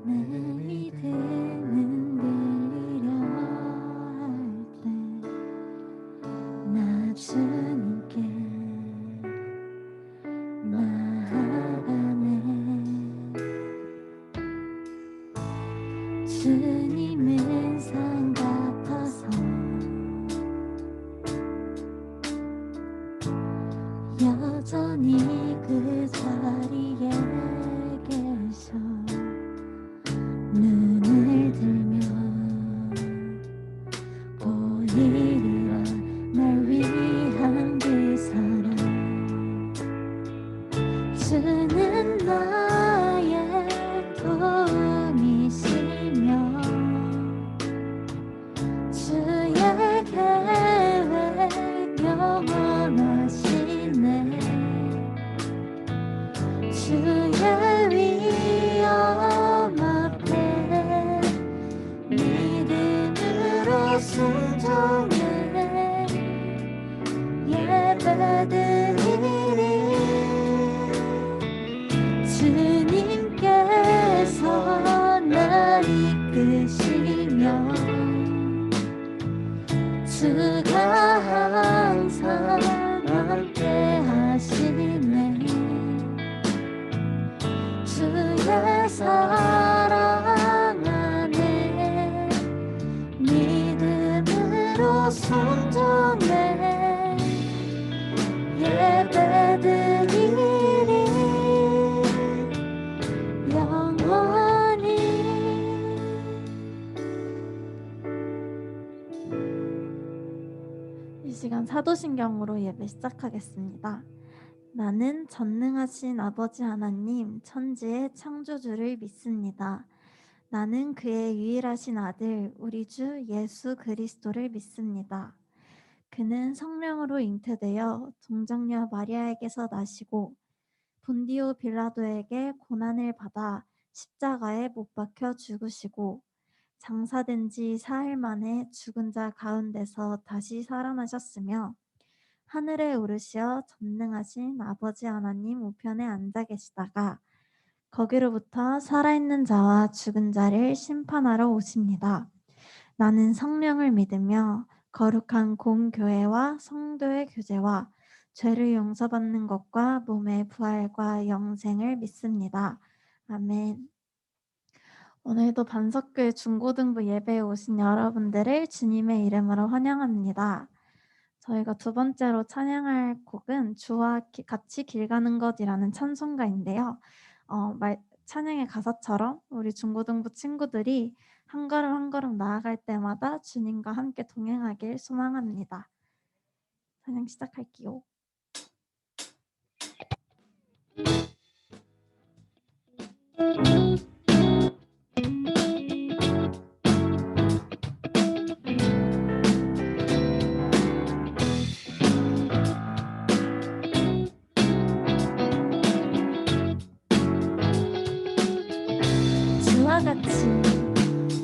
내 믿음은 들리려 할 때 나 주님께 나아가네. 주님은 산 같아서 여전히 그 자리에 계셔. 눈을 들면 보이리라 날 위한 그 사랑. 주는 나의 도움이시며 주의 계획 영원하시네. 주의 위엄 앞에 믿음으로 순종해 예배드리리. 주님께서 날 이끄시며 주가 항상 함께 하시네. 주의 사랑 안에 믿음으로 순종해 예배드리리 영원히. 이 시간 사도신경으로 예배 시작하겠습니다. 나는 전능하신 아버지 하나님 천지의 창조주를 믿습니다. 나는 그의 유일하신 아들 우리 주 예수 그리스도를 믿습니다. 그는 성령으로 잉태되어 동정녀 마리아에게서 나시고 본디오 빌라도에게 고난을 받아 십자가에 못 박혀 죽으시고 장사된 지 사흘 만에 죽은 자 가운데서 다시 살아나셨으며 하늘에 오르시어 전능하신 아버지 하나님 우편에 앉아 계시다가 거기로부터 살아있는 자와 죽은 자를 심판하러 오십니다. 나는 성령을 믿으며 거룩한 공교회와 성도의 교제와 죄를 용서받는 것과 몸의 부활과 영생을 믿습니다. 아멘. 오늘도 반석교회 중고등부 예배에 오신 여러분들을 주님의 이름으로 환영합니다. 저희가 두 번째로 찬양할 곡은 주와 같이 길 가는 것이라는 찬송가인데요. 찬양의 가사처럼 우리 중고등부 친구들이 한 걸음 한 걸음 나아갈 때마다 주님과 함께 동행하길 소망합니다. 찬양 시작할게요.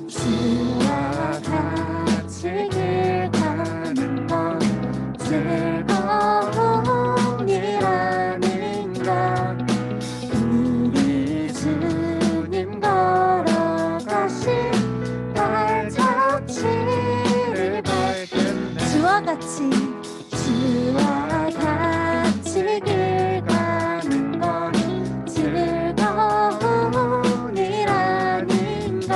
주와 같이 길 가는 것 즐거움이라는 것 우리 주님 걸어가신 발자취를 밟은 주와 같이 길 가는 것 즐거움이라는 것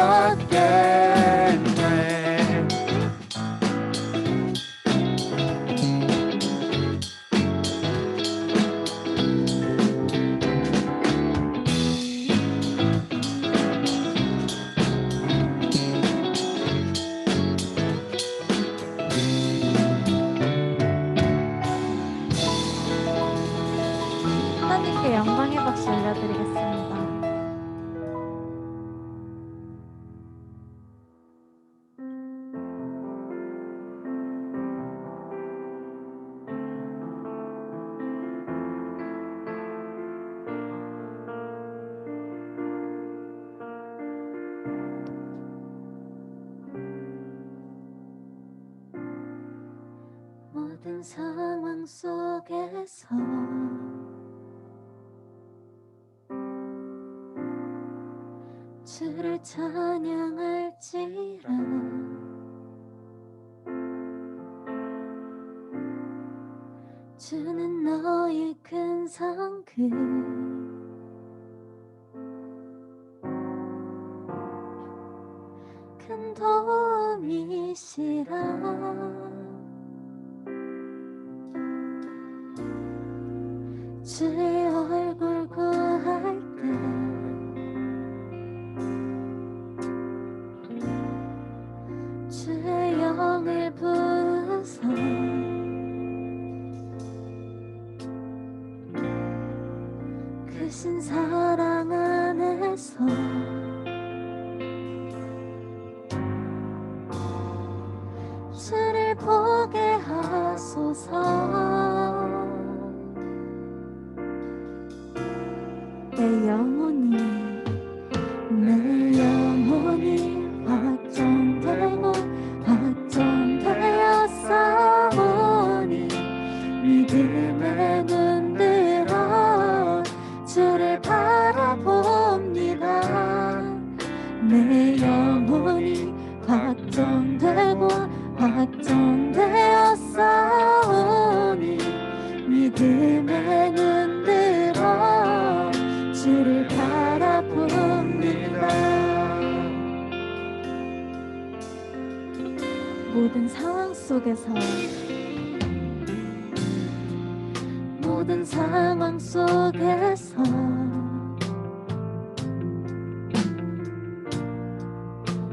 얻겠네. 하나님께 영광의 박수 올려드리겠습니다. 모든 상황 속에서 주를 찬양할지라. 주는 너의 큰 성급 큰 도움이시라. 주의 얼굴 구할 때 주의 영을 부으소. 크신 사랑 안에서 주를 보게 하소서. 내 영혼이 확정되고 확정되어 싸우니 믿음의 눈들어 주를 바라봅니다. 내 영혼이 확정되고 확정되어 싸우니 믿음의 눈들어 주를 바라봅니다. 모든 상황 속에서 모든 상황 속에서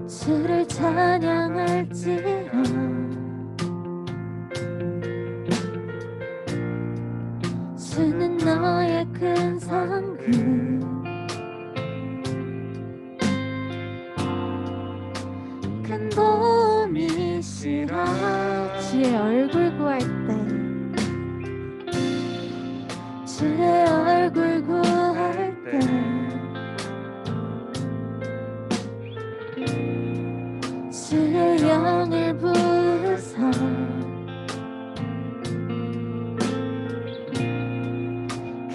주를 찬양할지라. 주는 너의 큰 성급 큰 도움이시라. 주의 얼굴 구할 때 주의 얼굴 구할 때 주의 영을 부으사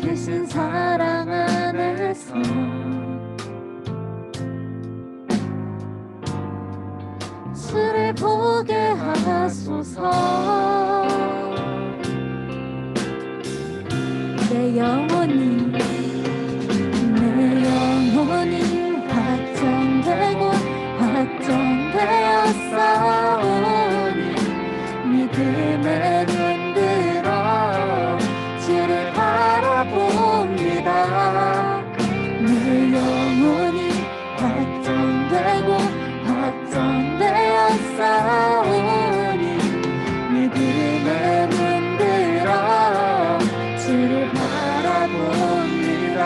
크신 사랑 안에서 주를 보게 하소서. 내 영혼이 확정되고 확정되어 싸우니 믿음의 눈들어 주를 바라봅니다. 내 영혼이 확정되고 확정되어 싸우니 믿음의 눈들어 주를 바라봅니다.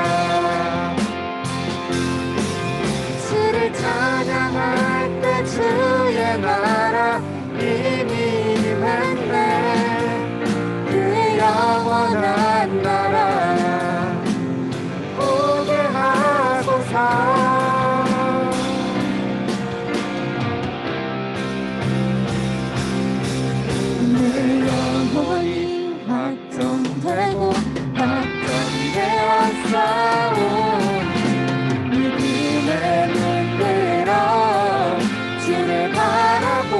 주를 찬양할 때 주의 나라 이미 임했네. 그의 영원한 나라 보게 하소서. 내 영혼이 확정되고 확정되어 싸우니 믿음의 눈들어 주를 바라보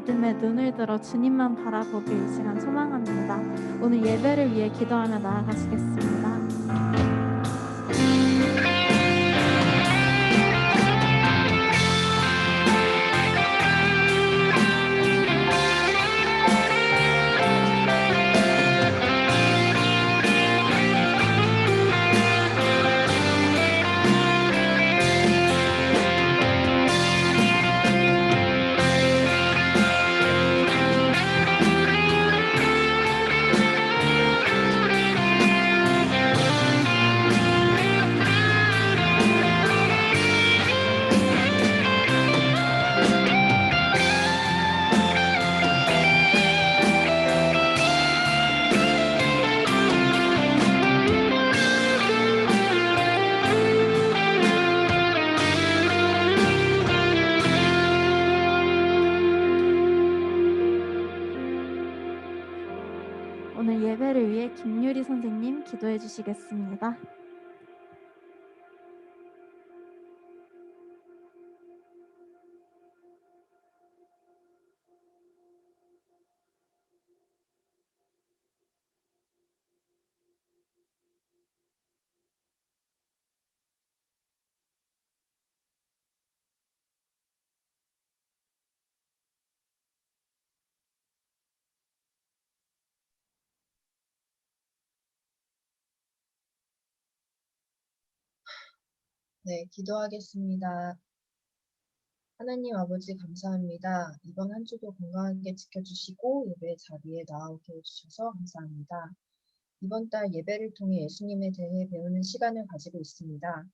믿음의 눈을 들어 주님만 바라보길 이 시간 소망합니다. 오늘 예배를 위해 기도하며 나아가시겠습니다. 오늘 예배를 위해 김유리 선생님 기도해 주시겠습니다. 네, 기도하겠습니다. 하나님 아버지 감사합니다. 이번 한 주도 건강하게 지켜주시고 예배 자리에 나오게 해주셔서 감사합니다. 이번 달 예배를 통해 예수님에 대해 배우는 시간을 가지고 있습니다.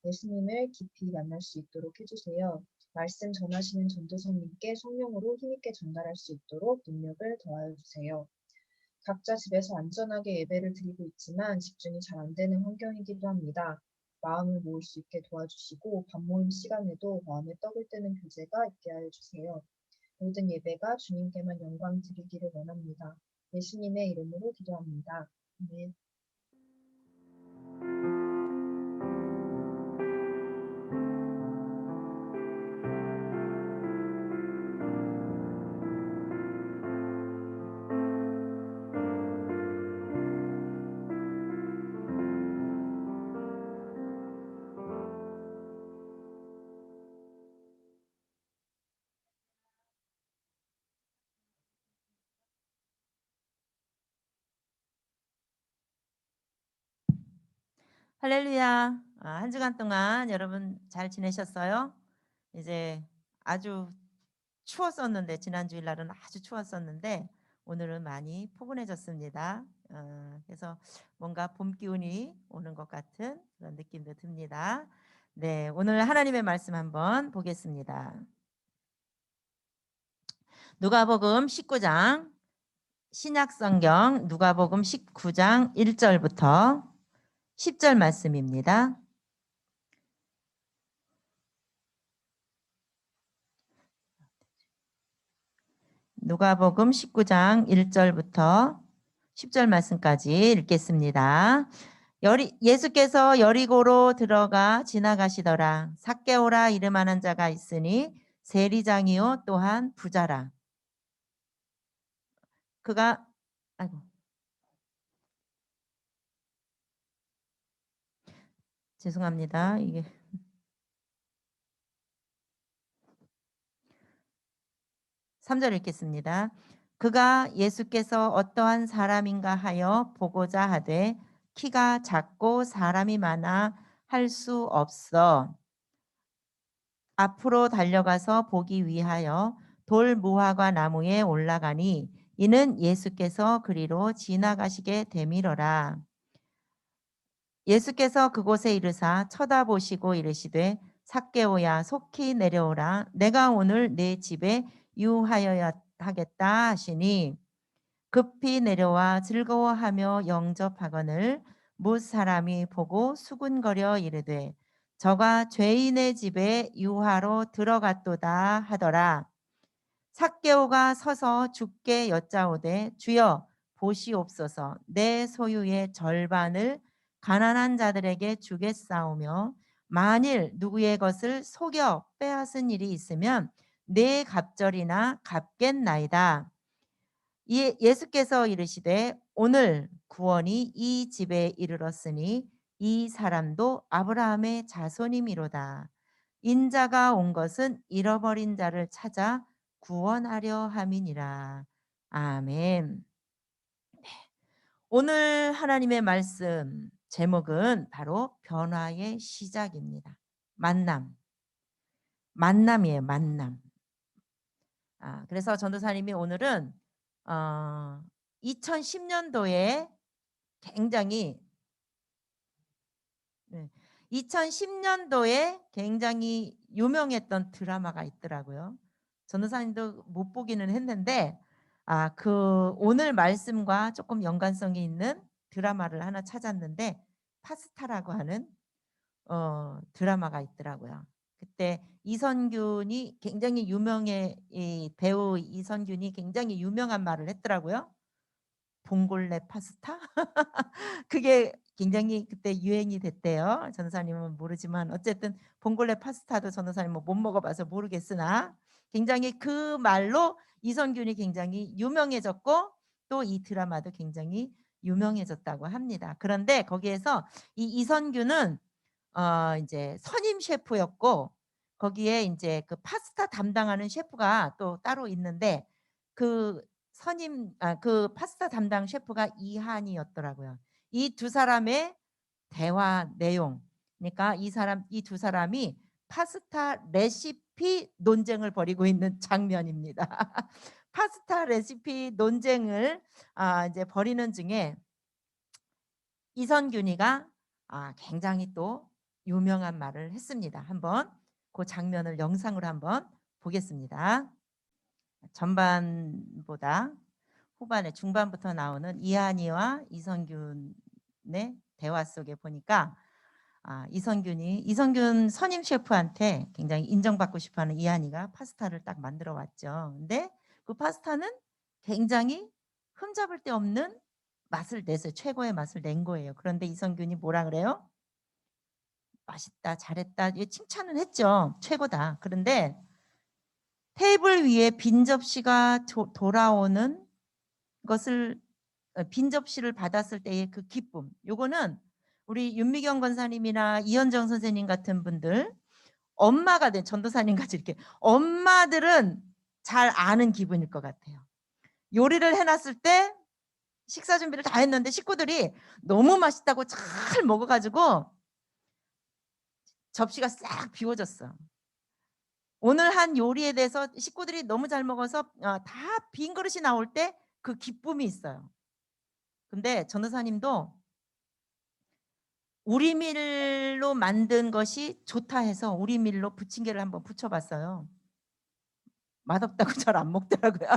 예수님을 깊이 만날 수 있도록 해주세요. 말씀 전하시는 전도사님께 성령으로 힘있게 전달할 수 있도록 능력을 더하여 주세요. 각자 집에서 안전하게 예배를 드리고 있지만 집중이 잘 안 되는 환경이기도 합니다. 마음을 모을 수 있게 도와주시고 밤모임 시간에도 마음에 떡을 뜨는 교제가 있게 하여 주세요. 모든 예배가 주님께만 영광 드리기를 원합니다. 예수님의 이름으로 기도합니다. 아멘. 할렐루야. 한 주간 동안 여러분 잘 지내셨어요? 이제 아주 추웠었는데 지난 주일 날은 아주 추웠었는데 오늘은 많이 포근해졌습니다. 그래서 뭔가 봄 기운이 오는 것 같은 그런 느낌도 듭니다. 네, 오늘 하나님의 말씀 한번 보겠습니다. 누가복음 19장 신약성경 누가복음 19장 1절부터 10절 말씀입니다. 누가복음 19장 1절부터 10절 말씀까지 읽겠습니다. 예수께서 여리고로 들어가 지나가시더라. 삭개오라 이름하는 자가 있으니 세리장이요 또한 부자라. 그가 죄송합니다. 이게 3절 읽겠습니다. 그가 예수께서 어떠한 사람인가 하여 보고자 하되 키가 작고 사람이 많아 할 수 없어 앞으로 달려가서 보기 위하여 돌 무화과 나무에 올라가니 이는 예수께서 그리로 지나가시게 되밀어라. 예수께서 그곳에 이르사 쳐다보시고 이르시되 삭개오야 속히 내려오라. 내가 오늘 내 집에 유하여야 하겠다 하시니 급히 내려와 즐거워하며 영접하거늘 뭇 사람이 보고 수군거려 이르되 저가 죄인의 집에 유하로 들어갔도다 하더라. 삭개오가 서서 주께 여짜오되 주여 보시옵소서 내 소유의 절반을 가난한 자들에게 주겠사오며 만일 누구의 것을 속여 빼앗은 일이 있으면 내 갑절이나 갚겠나이다. 예수께서 이르시되 오늘 구원이 이 집에 이르렀으니 이 사람도 아브라함의 자손이미로다. 인자가 온 것은 잃어버린 자를 찾아 구원하려 함이니라. 아멘. 오늘 하나님의 말씀 제목은 바로 변화의 시작입니다. 만남이에요. 만남. 그래서 전도사님이 오늘은 2010년도에 굉장히 2010년도에 굉장히 유명했던 드라마가 있더라고요. 전도사님도 못 보기는 했는데 오늘 말씀과 조금 연관성이 있는 드라마를 하나 찾았는데 파스타라고 하는 드라마가 있더라고요. 그때 이선균이 굉장히 이 배우 이선균이 굉장히 유명한 말을 했더라고요. 봉골레 파스타? 그게 굉장히 그때 유행이 됐대요. 전도사님은 모르지만 어쨌든 봉골레 파스타도 전도사님은 못 먹어봐서 모르겠으나 굉장히 그 말로 이선균이 굉장히 유명해졌고 또 이 드라마도 굉장히 유명해졌다고 합니다. 그런데 거기에서 이 이선균은 이제 선임 셰프였고 거기에 이제 그 파스타 담당하는 셰프가 또 따로 있는데 그 그 파스타 담당 셰프가 이한이었더라고요. 이 두 사람의 대화 내용, 그러니까 이 두 사람이 파스타 레시피 논쟁을 벌이고 있는 장면입니다. 파스타 레시피 논쟁을 이제 벌이는 중에 이선균이가 굉장히 또 유명한 말을 했습니다. 한번 그 장면을 영상으로 한번 보겠습니다. 전반보다 후반에 중반부터 나오는 이한이와 이선균의 대화 속에 보니까 이선균 선임 셰프한테 굉장히 인정받고 싶어하는 이한이가 파스타를 딱 만들어 왔죠. 근데 그 파스타는 굉장히 흠잡을 데 없는 맛을 냈어요. 최고의 맛을 낸 거예요. 그런데 이선균이 뭐라 그래요? 맛있다, 잘했다, 칭찬은 했죠. 최고다. 그런데 테이블 위에 빈 접시가 돌아오는 것을 빈 접시를 받았을 때의 그 기쁨, 요거는 우리 윤미경 권사님이나 이현정 선생님 같은 분들, 엄마가 된 전도사님 같이 이렇게 엄마들은 잘 아는 기분일 것 같아요. 요리를 해놨을 때 식사 준비를 다 했는데 식구들이 너무 맛있다고 잘 먹어가지고 접시가 싹 비워졌어. 오늘 한 요리에 대해서 식구들이 너무 잘 먹어서 다 빈 그릇이 나올 때 그 기쁨이 있어요. 근데 전도사님도 우리밀로 만든 것이 좋다 해서 우리밀로 부침개를 한번 부쳐봤어요. 맛없다고 잘 안 먹더라고요.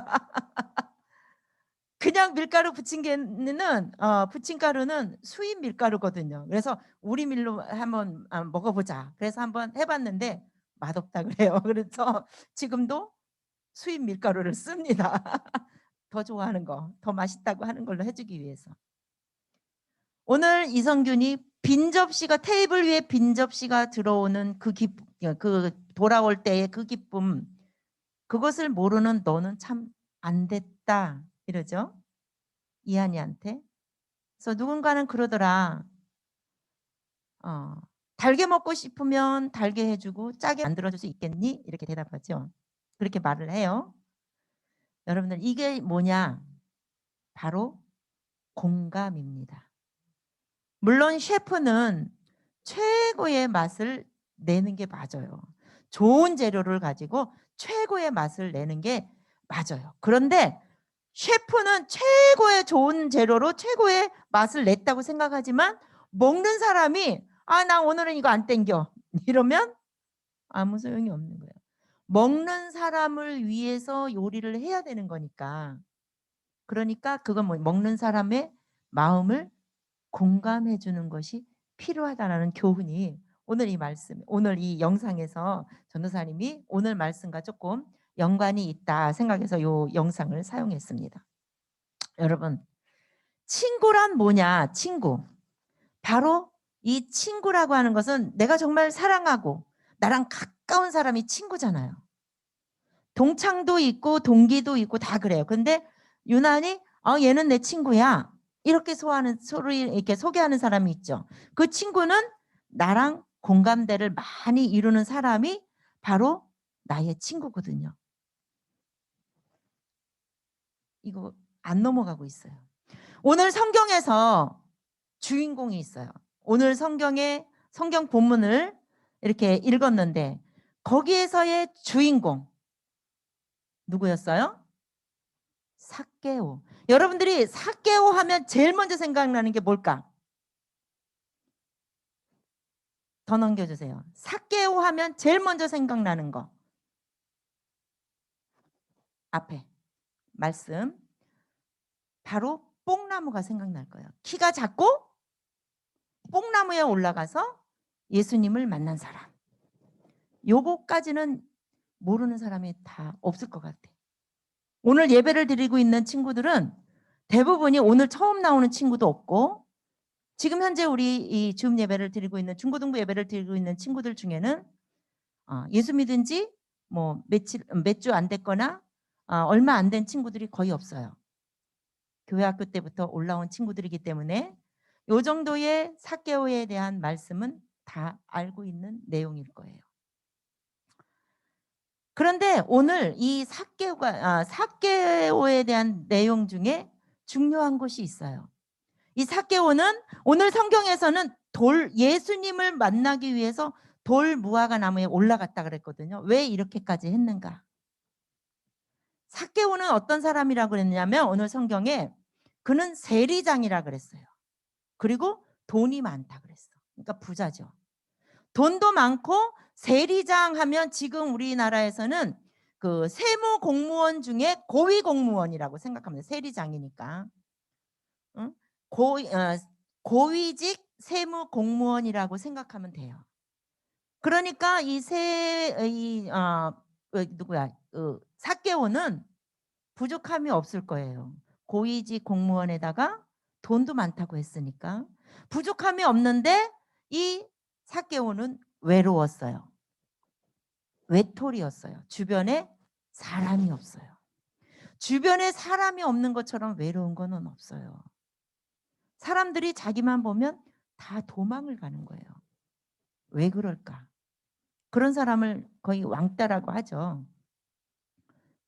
그냥 밀가루 부침개는 부침가루는 수입 밀가루거든요. 그래서 우리밀로 한번 먹어보자. 그래서 한번 해봤는데 맛없다 그래요. 그래서 지금도 수입 밀가루를 씁니다. 더 좋아하는 거, 더 맛있다고 하는 걸로 해주기 위해서. 오늘 이선균이 빈 접시가 테이블 위에 빈 접시가 들어오는 그 돌아올 때의 그 기쁨, 그것을 모르는 너는 참 안 됐다 이러죠. 이한이한테. 그래서 누군가는 그러더라. 달게 먹고 싶으면 달게 해주고 짜게 만들어줄 수 있겠니? 이렇게 대답하죠. 그렇게 말을 해요. 여러분들 이게 뭐냐? 바로 공감입니다. 물론 셰프는 최고의 맛을 내는 게 맞아요. 좋은 재료를 가지고 최고의 맛을 내는 게 맞아요. 그런데 셰프는 최고의 좋은 재료로 최고의 맛을 냈다고 생각하지만 먹는 사람이 나 오늘은 이거 안 땡겨 이러면 아무 소용이 없는 거예요. 먹는 사람을 위해서 요리를 해야 되는 거니까. 그러니까 그건 먹는 사람의 마음을 공감해 주는 것이 필요하다는 교훈이 오늘 이 말씀, 오늘 이 영상에서 전도사님이 오늘 말씀과 조금 연관이 있다 생각해서 이 영상을 사용했습니다. 여러분, 친구란 뭐냐? 친구. 바로 이 친구라고 하는 것은 내가 정말 사랑하고 나랑 가까운 사람이 친구잖아요. 동창도 있고 동기도 있고 다 그래요. 근데 유난히 얘는 내 친구야. 이렇게 서로 이렇게 소개하는 사람이 있죠. 그 친구는 나랑 공감대를 많이 이루는 사람이 바로 나의 친구거든요. 이거 안 넘어가고 있어요. 오늘 성경에서 주인공이 있어요. 오늘 성경 본문을 이렇게 읽었는데 거기에서의 주인공 누구였어요? 삭개오. 여러분들이 삭개오 하면 제일 먼저 생각나는 게 뭘까? 더 넘겨주세요. 삭개오 하면 제일 먼저 생각나는 거. 앞에 말씀. 바로 뽕나무가 생각날 거예요. 키가 작고 뽕나무에 올라가서 예수님을 만난 사람. 요거까지는 모르는 사람이 다 없을 것 같아. 오늘 예배를 드리고 있는 친구들은 대부분이 오늘 처음 나오는 친구도 없고 지금 현재 우리 이 줌 예배를 드리고 있는 중고등부 예배를 드리고 있는 친구들 중에는 예수 믿은 지 뭐 몇 주 안 됐거나 얼마 안 된 친구들이 거의 없어요. 교회 학교 때부터 올라온 친구들이기 때문에 이 정도의 삭개오에 대한 말씀은 다 알고 있는 내용일 거예요. 그런데 오늘 이 삭개오에 대한 내용 중에 중요한 것이 있어요. 이 삭개오는 오늘 성경에서는 예수님을 만나기 위해서 돌 무화과 나무에 올라갔다 그랬거든요. 왜 이렇게까지 했는가? 삭개오는 어떤 사람이라고 그랬냐면 오늘 성경에 그는 세리장이라 그랬어요. 그리고 돈이 많다 그랬어. 그러니까 부자죠. 돈도 많고 세리장 하면 지금 우리나라에서는 그 세무 공무원 중에 고위 공무원이라고 생각하면 돼요. 세리장이니까. 응? 고위직 세무 공무원이라고 생각하면 돼요. 그러니까 삭개오는 부족함이 없을 거예요. 고위직 공무원에다가 돈도 많다고 했으니까 부족함이 없는데 이 삭개오는 외로웠어요. 외톨이였어요. 주변에 사람이 없어요. 주변에 사람이 없는 것처럼 외로운 거는 없어요. 사람들이 자기만 보면 다 도망을 가는 거예요. 왜 그럴까? 그런 사람을 거의 왕따라고 하죠.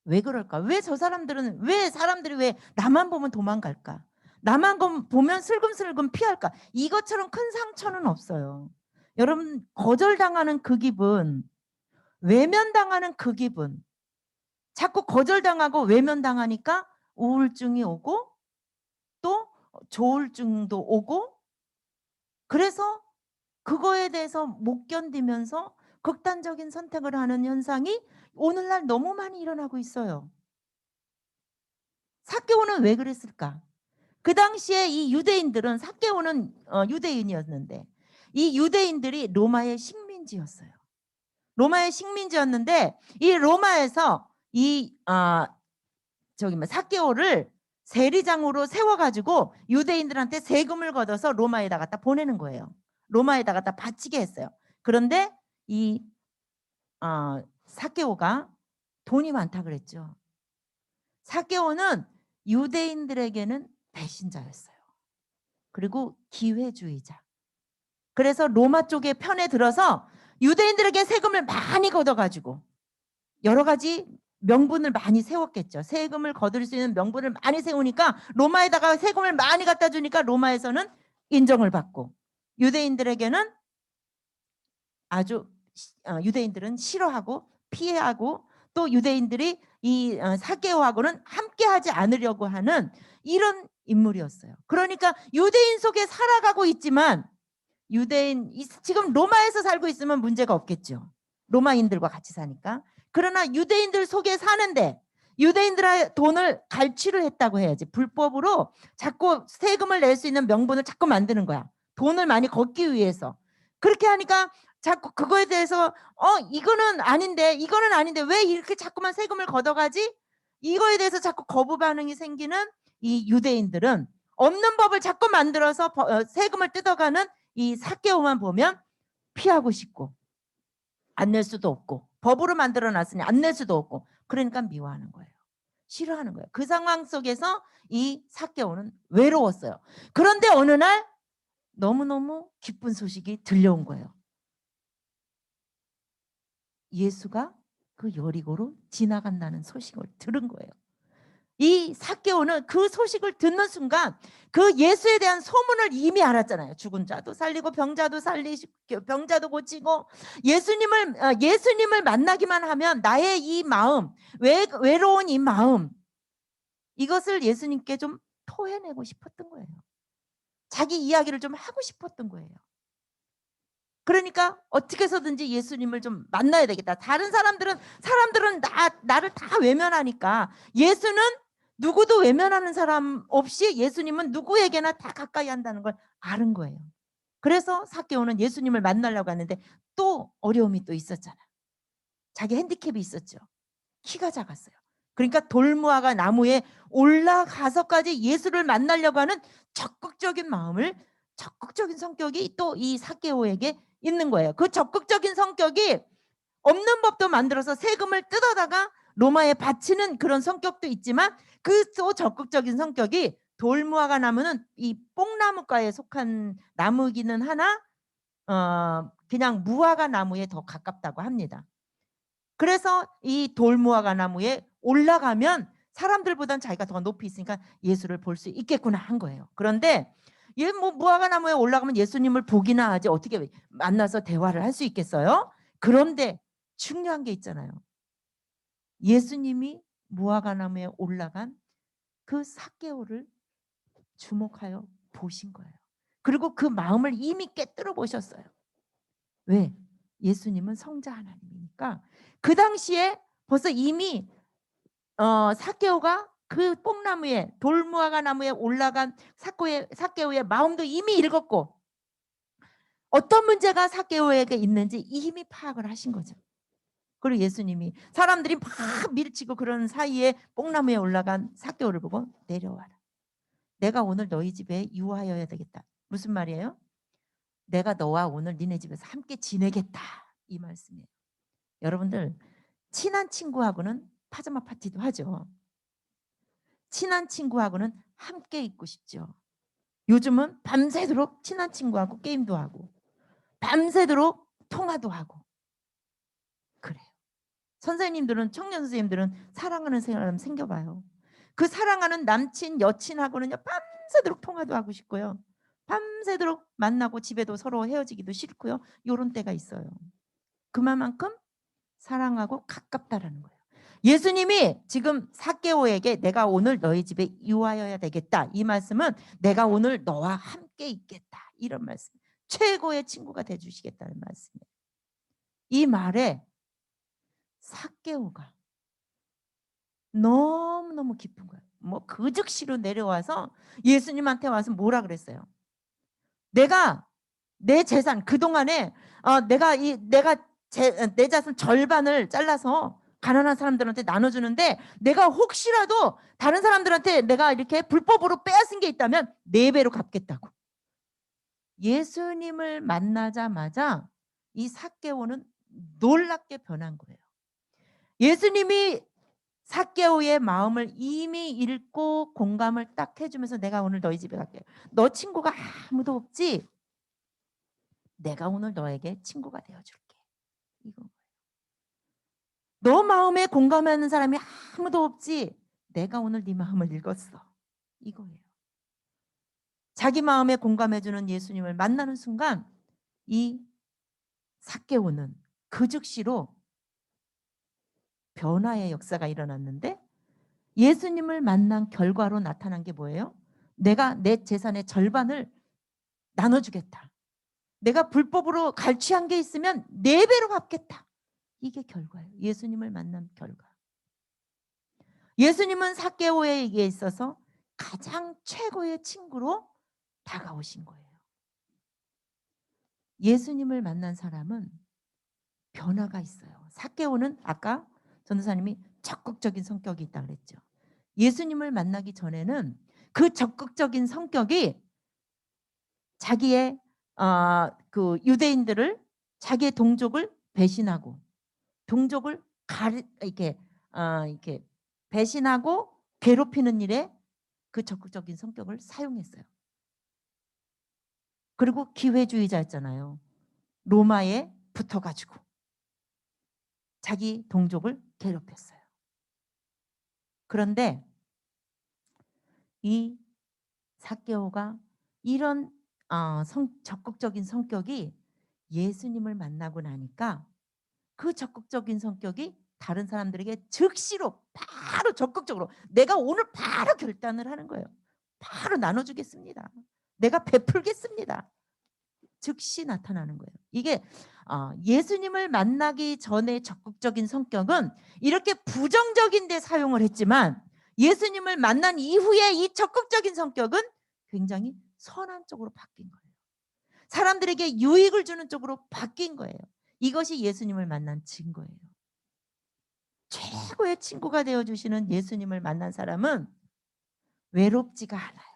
왜 그럴까? 왜 사람들이 왜 나만 보면 도망갈까? 나만 보면 슬금슬금 피할까? 이것처럼 큰 상처는 없어요. 여러분 거절당하는 그 기분, 외면당하는 그 기분, 자꾸 거절당하고 외면당하니까 우울증이 오고 또 조울증도 오고 그래서 그거에 대해서 못 견디면서 극단적인 선택을 하는 현상이 오늘날 너무 많이 일어나고 있어요. 삭개오는 왜 그랬을까? 그 당시에 이 유대인들은 삭개오는 유대인이었는데 이 유대인들이 로마의 식민지였어요. 로마의 식민지였는데 이 로마에서 이 삭개오를 세리장으로 세워가지고 유대인들한테 세금을 걷어서 로마에다 갖다 보내는 거예요. 로마에다 갖다 바치게 했어요. 그런데 이 삭개오가 돈이 많다 그랬죠. 삭개오는 유대인들에게는 배신자였어요. 그리고 기회주의자. 그래서 로마 쪽의 편에 들어서 유대인들에게 세금을 많이 걷어가지고 여러 가지 명분을 많이 세웠겠죠. 세금을 거둘 수 있는 명분을 많이 세우니까 로마에다가 세금을 많이 갖다 주니까 로마에서는 인정을 받고 유대인들에게는 유대인들은 싫어하고 피해하고 또 유대인들이 이 삭개오하고는 함께하지 않으려고 하는 이런 인물이었어요. 그러니까 유대인 속에 살아가고 있지만 지금 로마에서 살고 있으면 문제가 없겠죠. 로마인들과 같이 사니까. 그러나 유대인들 속에 사는데 유대인들의 돈을 갈취를 했다고 해야지. 불법으로 자꾸 세금을 낼 수 있는 명분을 자꾸 만드는 거야. 돈을 많이 걷기 위해서. 그렇게 하니까 자꾸 그거에 대해서 이거는 아닌데 왜 이렇게 자꾸만 세금을 걷어가지? 이거에 대해서 자꾸 거부 반응이 생기는 이 유대인들은 없는 법을 자꾸 만들어서 세금을 뜯어가는 이 삭개오만 보면 피하고 싶고 안 낼 수도 없고 법으로 만들어놨으니 안 낼 수도 없고 그러니까 미워하는 거예요. 싫어하는 거예요. 그 상황 속에서 이 삭개오는 외로웠어요. 그런데 어느 날 너무너무 기쁜 소식이 들려온 거예요. 예수가 그 여리고로 지나간다는 소식을 들은 거예요. 이 삭개오는 그 소식을 듣는 순간 그 예수에 대한 소문을 이미 알았잖아요. 죽은 자도 살리고 병자도 병자도 고치고 예수님을 만나기만 하면 나의 이 마음, 외로운 이 마음, 이것을 예수님께 좀 토해내고 싶었던 거예요. 자기 이야기를 좀 하고 싶었던 거예요. 그러니까 어떻게 해서든지 예수님을 좀 만나야 되겠다. 다른 사람들은 나를 다 외면하니까 예수는 누구도 외면하는 사람 없이 예수님은 누구에게나 다 가까이 한다는 걸 아는 거예요. 그래서 삭개오는 예수님을 만나려고 하는데 또 어려움이 또 있었잖아요. 자기 핸디캡이 있었죠. 키가 작았어요. 그러니까 돌무화과 나무에 올라가서까지 예수를 만나려고 하는 적극적인 마음을, 적극적인 성격이 또 이 삭개오에게 있는 거예요. 그 적극적인 성격이 없는 법도 만들어서 세금을 뜯어다가 로마에 바치는 그런 성격도 있지만 그 또 적극적인 성격이 돌무화과 나무는 이 뽕나무과에 속한 나무기는 하나 그냥 무화과 나무에 더 가깝다고 합니다. 그래서 이 돌무화과 나무에 올라가면 사람들보단 자기가 더 높이 있으니까 예수를 볼 수 있겠구나 한 거예요. 그런데 무화과 나무에 올라가면 예수님을 보기나 하지 어떻게 만나서 대화를 할 수 있겠어요? 그런데 중요한 게 있잖아요. 예수님이 무화과 나무에 올라간 그 삭개오를 주목하여 보신 거예요. 그리고 그 마음을 이미 깨뜨려 보셨어요. 왜? 예수님은 성자 하나님이니까 그 당시에 벌써 이미 삭개오가 그 뽕나무에 돌무화과 나무에 올라간 삭개오의 마음도 이미 읽었고 어떤 문제가 삭개오에게 있는지 이미 파악을 하신 거죠. 그리고 예수님이 사람들이 막 밀치고 그런 사이에 뽕나무에 올라간 삭개오를 보고 내려와라. 내가 오늘 너희 집에 유하여야 되겠다. 무슨 말이에요? 내가 너와 오늘 니네 집에서 함께 지내겠다. 이 말씀이에요. 여러분들 친한 친구하고는 파자마 파티도 하죠. 친한 친구하고는 함께 있고 싶죠. 요즘은 밤새도록 친한 친구하고 게임도 하고 밤새도록 통화도 하고 그래요. 선생님들은 청년 선생님들은 사랑하는 사람 생겨봐요. 그 사랑하는 남친 여친하고는요 밤새도록 통화도 하고 싶고요. 밤새도록 만나고 집에도 서로 헤어지기도 싫고요. 요런 때가 있어요. 그만큼 사랑하고 가깝다라는 거예요. 예수님이 지금 삭개오에게 내가 오늘 너희 집에 유하여야 되겠다. 이 말씀은 내가 오늘 너와 함께 있겠다. 이런 말씀. 최고의 친구가 돼주시겠다는 말씀이에요. 이 말에 삭개오가 너무너무 기쁜 거예요. 그 즉시로 내려와서 예수님한테 와서 뭐라 그랬어요? 내가 내 재산 그동안에 내 자산 절반을 잘라서 가난한 사람들한테 나눠주는데 내가 혹시라도 다른 사람들한테 내가 이렇게 불법으로 빼앗은 게 있다면 4배로 갚겠다고. 예수님을 만나자마자 이 삭개오는 놀랍게 변한 거예요. 예수님이 삭개오의 마음을 이미 읽고 공감을 딱 해주면서 내가 오늘 너희 집에 갈게. 너 친구가 아무도 없지? 내가 오늘 너에게 친구가 되어줄게. 이거. 너 마음에 공감하는 사람이 아무도 없지? 내가 오늘 네 마음을 읽었어. 이거예요. 자기 마음에 공감해주는 예수님을 만나는 순간 이 삭개오는 그 즉시로 변화의 역사가 일어났는데 예수님을 만난 결과로 나타난 게 뭐예요? 내가 내 재산의 절반을 나눠주겠다. 내가 불법으로 갈취한 게 있으면 4배로 갚겠다. 이게 결과예요. 예수님을 만난 결과. 예수님은 삭개오에게 있어서 가장 최고의 친구로 다가오신 거예요. 예수님을 만난 사람은 변화가 있어요. 삭개오는 아까 전도사님이 적극적인 성격이 있다고 그랬죠. 예수님을 만나기 전에는 그 적극적인 성격이 자기의 그 유대인들을 자기의 동족을 배신하고 동족을 이렇게 이렇게 배신하고 괴롭히는 일에 그 적극적인 성격을 사용했어요. 그리고 기회주의자였잖아요. 로마에 붙어가지고 자기 동족을 괴롭혔어요. 그런데 이 삭개오가 이런 적극적인 성격이 예수님을 만나고 나니까 그 적극적인 성격이 다른 사람들에게 즉시로 바로 적극적으로 내가 오늘 바로 결단을 하는 거예요. 바로 나눠주겠습니다. 내가 베풀겠습니다. 즉시 나타나는 거예요. 이게 예수님을 만나기 전에 적극적인 성격은 이렇게 부정적인 데 사용을 했지만 예수님을 만난 이후에 이 적극적인 성격은 굉장히 선한 쪽으로 바뀐 거예요. 사람들에게 유익을 주는 쪽으로 바뀐 거예요. 이것이 예수님을 만난 증거예요. 최고의 친구가 되어주시는 예수님을 만난 사람은 외롭지가 않아요.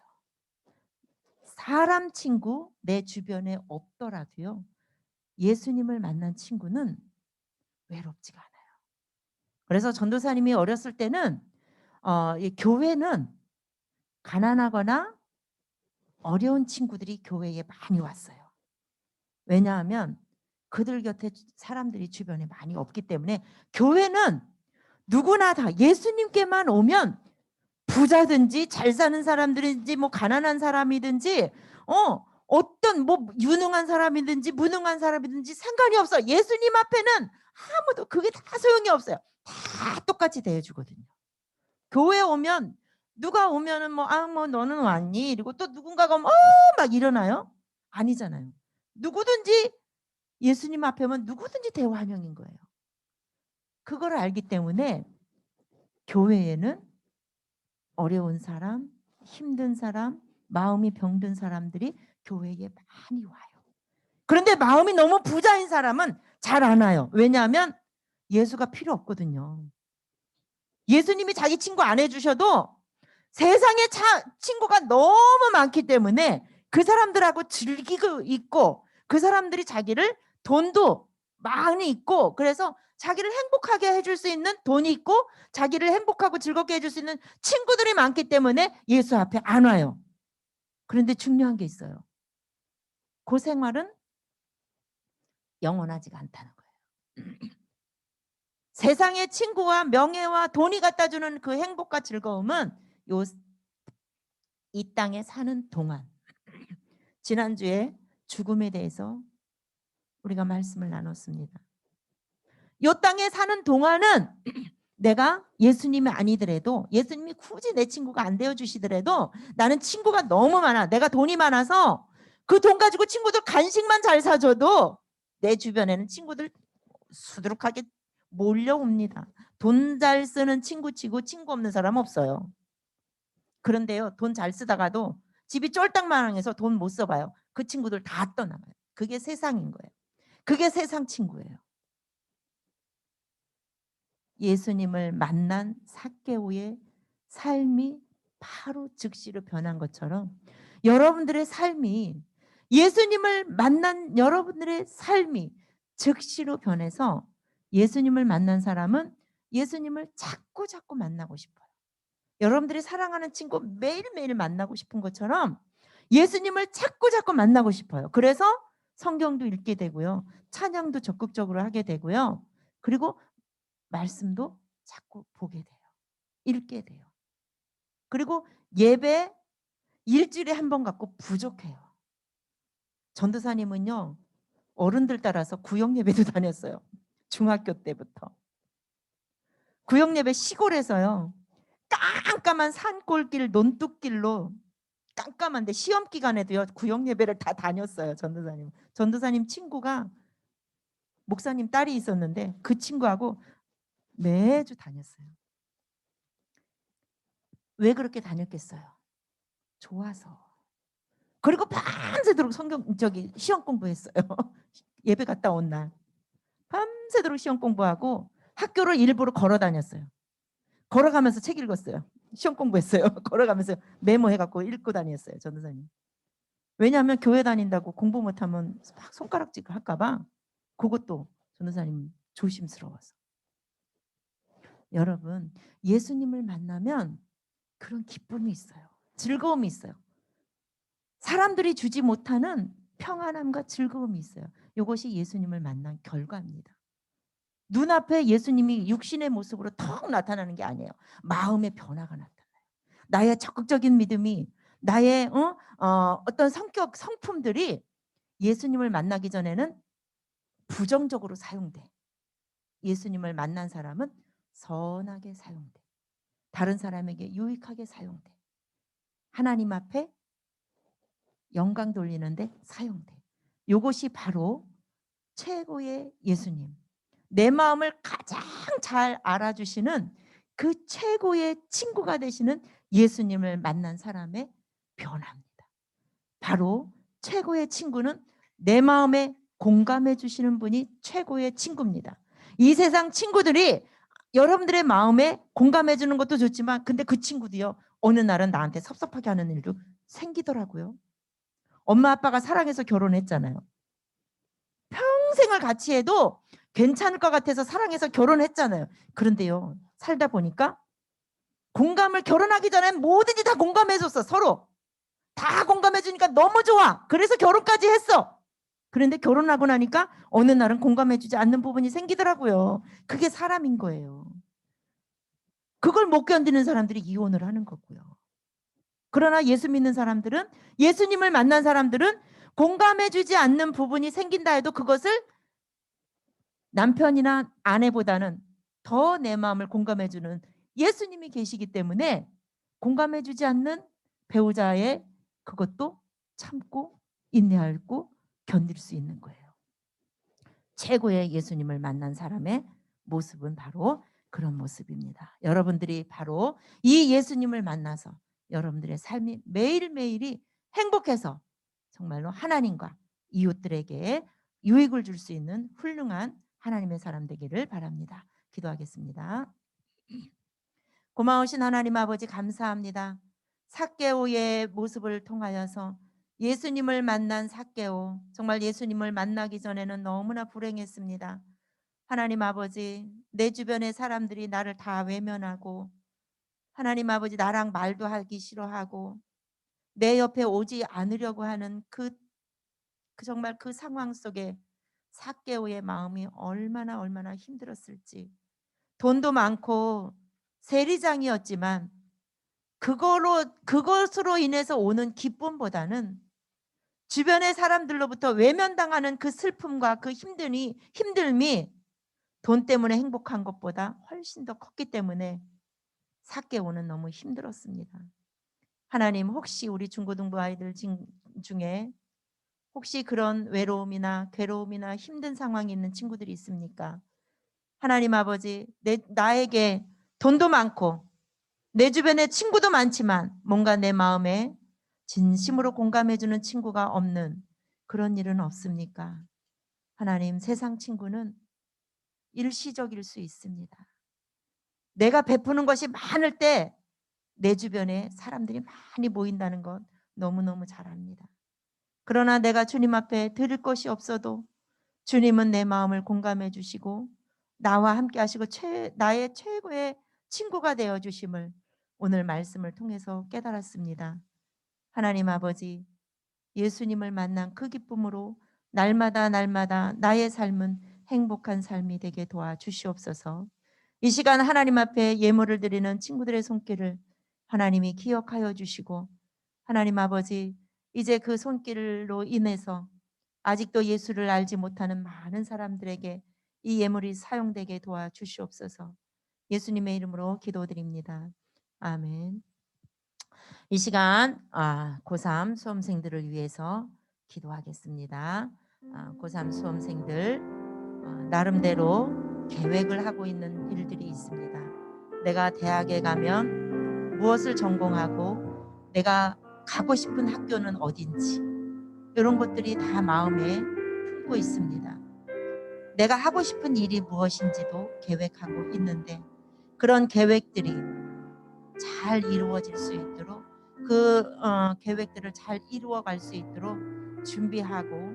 사람 친구 내 주변에 없더라도요. 예수님을 만난 친구는 외롭지가 않아요. 그래서 전도사님이 어렸을 때는 이 교회는 가난하거나 어려운 친구들이 교회에 많이 왔어요. 왜냐하면 그들 곁에 사람들이 주변에 많이 없기 때문에 교회는 누구나 다 예수님께만 오면 부자든지 잘 사는 사람들인지 뭐 가난한 사람이든지 어떤 뭐 유능한 사람이든지 무능한 사람이든지 상관이 없어. 예수님 앞에는 아무도 그게 다 소용이 없어요. 다 똑같이 대해주거든요. 교회 오면 누가 오면은 뭐 너는 왔니? 그리고 또 누군가가 막 일어나요? 아니잖아요. 누구든지 예수님 앞에 오면 누구든지 대환영인 거예요. 그걸 알기 때문에 교회에는 어려운 사람, 힘든 사람, 마음이 병든 사람들이 교회에 많이 와요. 그런데 마음이 너무 부자인 사람은 잘 안 와요. 왜냐하면 예수가 필요 없거든요. 예수님이 자기 친구 안 해주셔도 세상에 친구가 너무 많기 때문에 그 사람들하고 즐기고 있고 그 사람들이 자기를 돈도 많이 있고 그래서 자기를 행복하게 해줄 수 있는 돈이 있고 자기를 행복하고 즐겁게 해줄 수 있는 친구들이 많기 때문에 예수 앞에 안 와요. 그런데 중요한 게 있어요. 그 생활은 영원하지가 않다는 거예요. 세상의 친구와 명예와 돈이 갖다 주는 그 행복과 즐거움은 이 땅에 사는 동안 지난주에 죽음에 대해서 우리가 말씀을 나눴습니다. 이 땅에 사는 동안은 내가 예수님이 아니더라도 예수님이 굳이 내 친구가 안 되어주시더라도 나는 친구가 너무 많아. 내가 돈이 많아서 그 돈 가지고 친구들 간식만 잘 사줘도 내 주변에는 친구들 수두룩하게 몰려옵니다. 돈 잘 쓰는 친구 치고 친구 없는 사람 없어요. 그런데요. 돈 잘 쓰다가도 집이 쫄딱마땅해서 돈 못 써봐요. 그 친구들 다 떠나가요. 그게 세상인 거예요. 그게 세상 친구예요. 예수님을 만난 삭개오의 삶이 바로 즉시로 변한 것처럼 여러분들의 삶이 예수님을 만난 여러분들의 삶이 즉시로 변해서 예수님을 만난 사람은 예수님을 자꾸 만나고 싶어요. 여러분들이 사랑하는 친구 매일매일 만나고 싶은 것처럼 예수님을 자꾸 만나고 싶어요. 그래서 성경도 읽게 되고요. 찬양도 적극적으로 하게 되고요. 그리고 말씀도 자꾸 보게 돼요. 읽게 돼요. 그리고 예배 일주일에 한 번 갖고 부족해요. 전도사님은요. 어른들 따라서 구역예배도 다녔어요. 중학교 때부터. 구역예배 시골에서요. 깜깜한 산골길 논뚝길로 깜깜한데 시험 기간에도요. 구역예배를 다 다녔어요. 전도사님. 전도사님 친구가 목사님 딸이 있었는데 그 친구하고 매주 다녔어요. 왜 그렇게 다녔겠어요? 좋아서. 그리고 밤새도록 시험 공부했어요. 예배 갔다 온 날. 밤새도록 시험 공부하고 학교를 일부러 걸어 다녔어요. 걸어가면서 책 읽었어요. 시험 공부했어요. 걸어가면서 메모해갖고 읽고 다녔어요. 전도사님. 왜냐하면 교회 다닌다고 공부 못하면 막 손가락질 할까봐 그것도 전도사님 조심스러워서. 여러분, 예수님을 만나면 그런 기쁨이 있어요. 즐거움이 있어요. 사람들이 주지 못하는 평안함과 즐거움이 있어요. 이것이 예수님을 만난 결과입니다. 눈앞에 예수님이 육신의 모습으로 턱 나타나는 게 아니에요. 마음의 변화가 나타나요. 나의 적극적인 믿음이, 나의 어떤 성격, 성품들이 예수님을 만나기 전에는 부정적으로 사용돼. 예수님을 만난 사람은 선하게 사용돼. 다른 사람에게 유익하게 사용돼. 하나님 앞에 영광 돌리는데 사용돼. 이것이 바로 최고의 예수님. 내 마음을 가장 잘 알아주시는 그 최고의 친구가 되시는 예수님을 만난 사람의 변화입니다. 바로 최고의 친구는 내 마음에 공감해 주시는 분이 최고의 친구입니다. 이 세상 친구들이 여러분들의 마음에 공감해 주는 것도 좋지만 근데 그 친구도요, 어느 날은 나한테 섭섭하게 하는 일도 생기더라고요. 엄마 아빠가 사랑해서 결혼했잖아요. 평생을 같이 해도 괜찮을 것 같아서 사랑해서 결혼했잖아요. 그런데요, 살다 보니까 공감을, 결혼하기 전엔 뭐든지 다 공감해줬어. 서로 다 공감해주니까 너무 좋아. 그래서 결혼까지 했어. 그런데 결혼하고 나니까 어느 날은 공감해주지 않는 부분이 생기더라고요. 그게 사람인 거예요. 그걸 못 견디는 사람들이 이혼을 하는 거고요. 그러나 예수 믿는 사람들은, 예수님을 만난 사람들은 공감해주지 않는 부분이 생긴다 해도 그것을 남편이나 아내보다는 더 내 마음을 공감해주는 예수님이 계시기 때문에 공감해주지 않는 배우자의 그것도 참고 인내하고 견딜 수 있는 거예요. 최고의 예수님을 만난 사람의 모습은 바로 그런 모습입니다. 여러분들이 바로 이 예수님을 만나서 여러분들의 삶이 매일매일이 행복해서 정말로 하나님과 이웃들에게 유익을 줄 수 있는 훌륭한 하나님의 사람 되기를 바랍니다. 기도하겠습니다. 고마우신 하나님 아버지, 감사합니다. 삭개오의 모습을 통하여서 예수님을 만난 삭개오, 정말 예수님을 만나기 전에는 너무나 불행했습니다. 하나님 아버지, 내 주변의 사람들이 나를 다 외면하고, 하나님 아버지, 나랑 말도 하기 싫어하고 내 옆에 오지 않으려고 하는 그 정말 그 상황 속에 삭개오의 마음이 얼마나 힘들었을지. 돈도 많고 세리장이었지만 그것으로 인해서 오는 기쁨보다는 주변의 사람들로부터 외면당하는 그 슬픔과 그 힘듦이 돈 때문에 행복한 것보다 훨씬 더 컸기 때문에 삭개오는 너무 힘들었습니다. 하나님, 혹시 우리 중고등부 아이들 중에 혹시 그런 외로움이나 괴로움이나 힘든 상황이 있는 친구들이 있습니까? 하나님 아버지, 나에게 돈도 많고 내 주변에 친구도 많지만 뭔가 내 마음에 진심으로 공감해주는 친구가 없는 그런 일은 없습니까? 하나님, 세상 친구는 일시적일 수 있습니다. 내가 베푸는 것이 많을 때 내 주변에 사람들이 많이 모인다는 것 너무너무 잘 압니다. 그러나 내가 주님 앞에 드릴 것이 없어도 주님은 내 마음을 공감해 주시고 나와 함께 하시고 나의 최고의 친구가 되어 주심을 오늘 말씀을 통해서 깨달았습니다. 하나님 아버지, 예수님을 만난 그 기쁨으로 날마다 나의 삶은 행복한 삶이 되게 도와주시옵소서. 이 시간 하나님 앞에 예물을 드리는 친구들의 손길을 하나님이 기억하여 주시고, 하나님 아버지, 이제 그 손길로 인해서 아직도 예수를 알지 못하는 많은 사람들에게 이 예물이 사용되게 도와주시옵소서. 예수님의 이름으로 기도드립니다. 아멘. 이 시간 고3 수험생들을 위해서 기도하겠습니다. 고3 수험생들 나름대로 계획을 하고 있는 일들이 있습니다. 내가 대학에 가면 무엇을 전공하고 내가 가고 싶은 학교는 어딘지, 이런 것들이 다 마음에 품고 있습니다. 내가 하고 싶은 일이 무엇인지도 계획하고 있는데 그런 계획들이 잘 이루어질 수 있도록, 그 계획들을 잘 이루어갈 수 있도록 준비하고,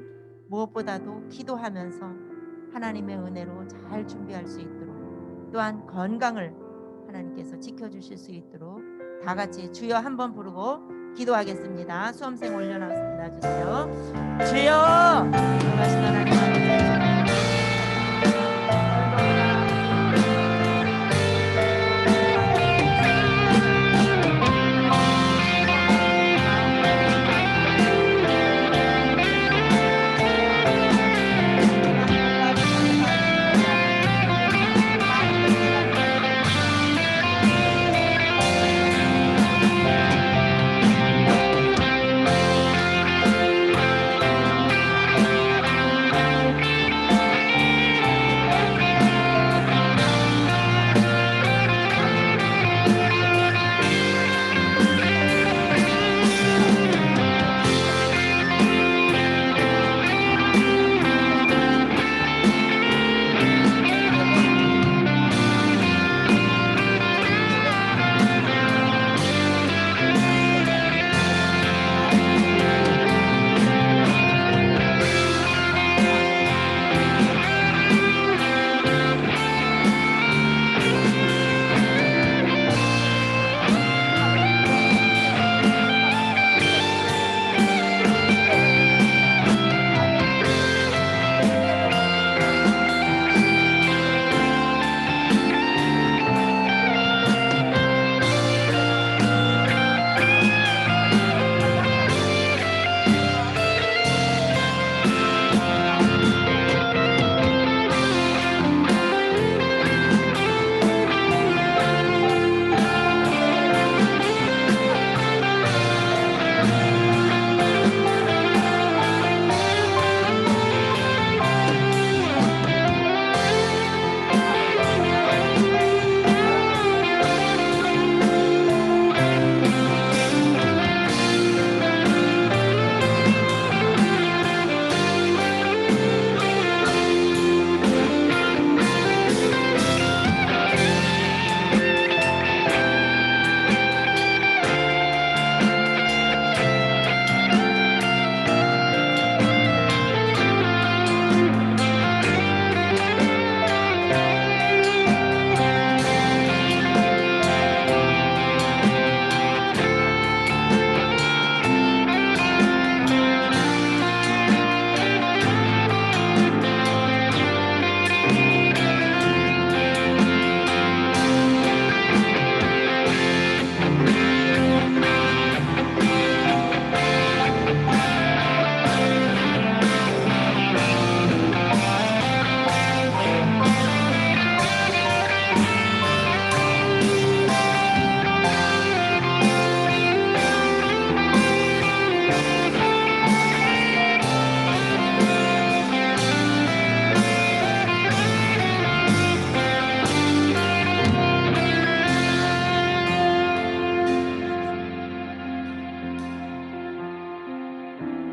무엇보다도 기도하면서 하나님의 은혜로 잘 준비할 수 있도록, 또한 건강을 하나님께서 지켜주실 수 있도록 다 같이 주여 한번 부르고 기도하겠습니다. 수험생 올려놔 주세요. 주여, 들어가신 하나님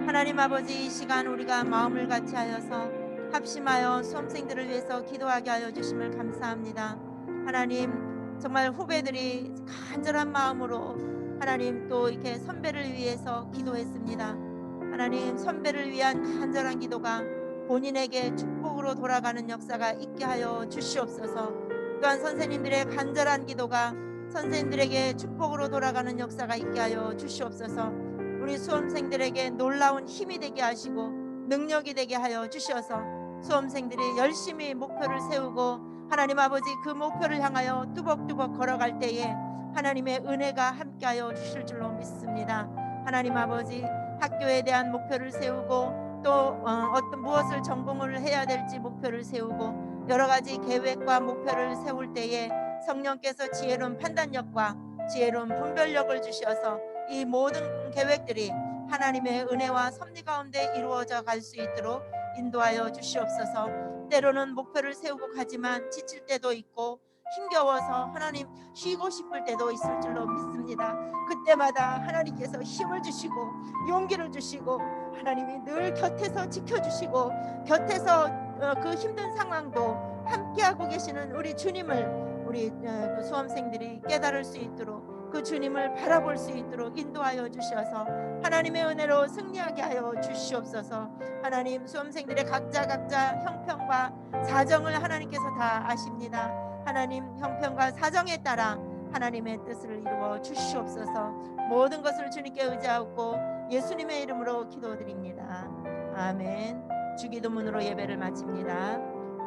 하나님 아버지, 이 시간 우리가 마음을 같이하여서 합심하여 수험생들을 위해서 기도하게 하여 주심을 감사합니다. 하나님, 정말 후배들이 간절한 마음으로 하나님 또 이렇게 선배를 위해서 기도했습니다. 하나님, 선배를 위한 간절한 기도가 본인에게 축복으로 돌아가는 역사가 있게 하여 주시옵소서. 또한 선생님들의 간절한 기도가 선생님들에게 축복으로 돌아가는 역사가 있게 하여 주시옵소서. 우리 수험생들에게 놀라운 힘이 되게 하시고 능력이 되게 하여 주셔서 수험생들이 열심히 목표를 세우고 하나님 아버지 그 목표를 향하여 뚜벅뚜벅 걸어갈 때에 하나님의 은혜가 함께하여 주실 줄로 믿습니다. 하나님 아버지, 학교에 대한 목표를 세우고 또 어떤 무엇을 전공을 해야 될지 목표를 세우고 여러 가지 계획과 목표를 세울 때에 성령께서 지혜로운 판단력과 지혜로운 분별력을 주셔서 이 모든 계획들이 하나님의 은혜와 섭리 가운데 이루어져 갈 수 있도록 인도하여 주시옵소서. 때로는 목표를 세우고 가지만 지칠 때도 있고 힘겨워서 하나님 쉬고 싶을 때도 있을 줄로 믿습니다. 그때마다 하나님께서 힘을 주시고 용기를 주시고 하나님이 늘 곁에서 지켜주시고 곁에서 그 힘든 상황도 함께하고 계시는 우리 주님을 우리 그 수험생들이 깨달을 수 있도록 그 주님을 바라볼 수 있도록 인도하여 주셔서 하나님의 은혜로 승리하게 하여 주시옵소서. 하나님, 수험생들의 각자 형편과 사정을 하나님께서 다 아십니다. 하나님 형편과 사정에 따라 하나님의 뜻을 이루어 주시옵소서. 모든 것을 주님께 의지하고 예수님의 이름으로 기도드립니다. 아멘. 주기도문으로 예배를 마칩니다.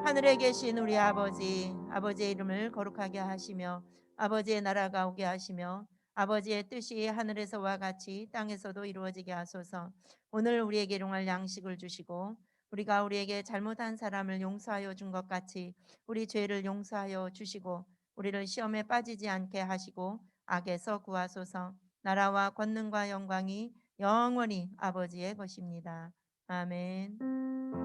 하늘에 계신 우리 아버지, 아버지의 이름을 거룩하게 하시며 아버지의 나라가 오게 하시며 아버지의 뜻이 하늘에서와 같이 땅에서도 이루어지게 하소서. 오늘 우리에게 일용할 양식을 주시고 우리가 우리에게 잘못한 사람을 용서하여 준 것 같이 우리 죄를 용서하여 주시고 우리를 시험에 빠지지 않게 하시고 악에서 구하소서. 나라와 권능과 영광이 영원히 아버지의 것입니다. 아멘.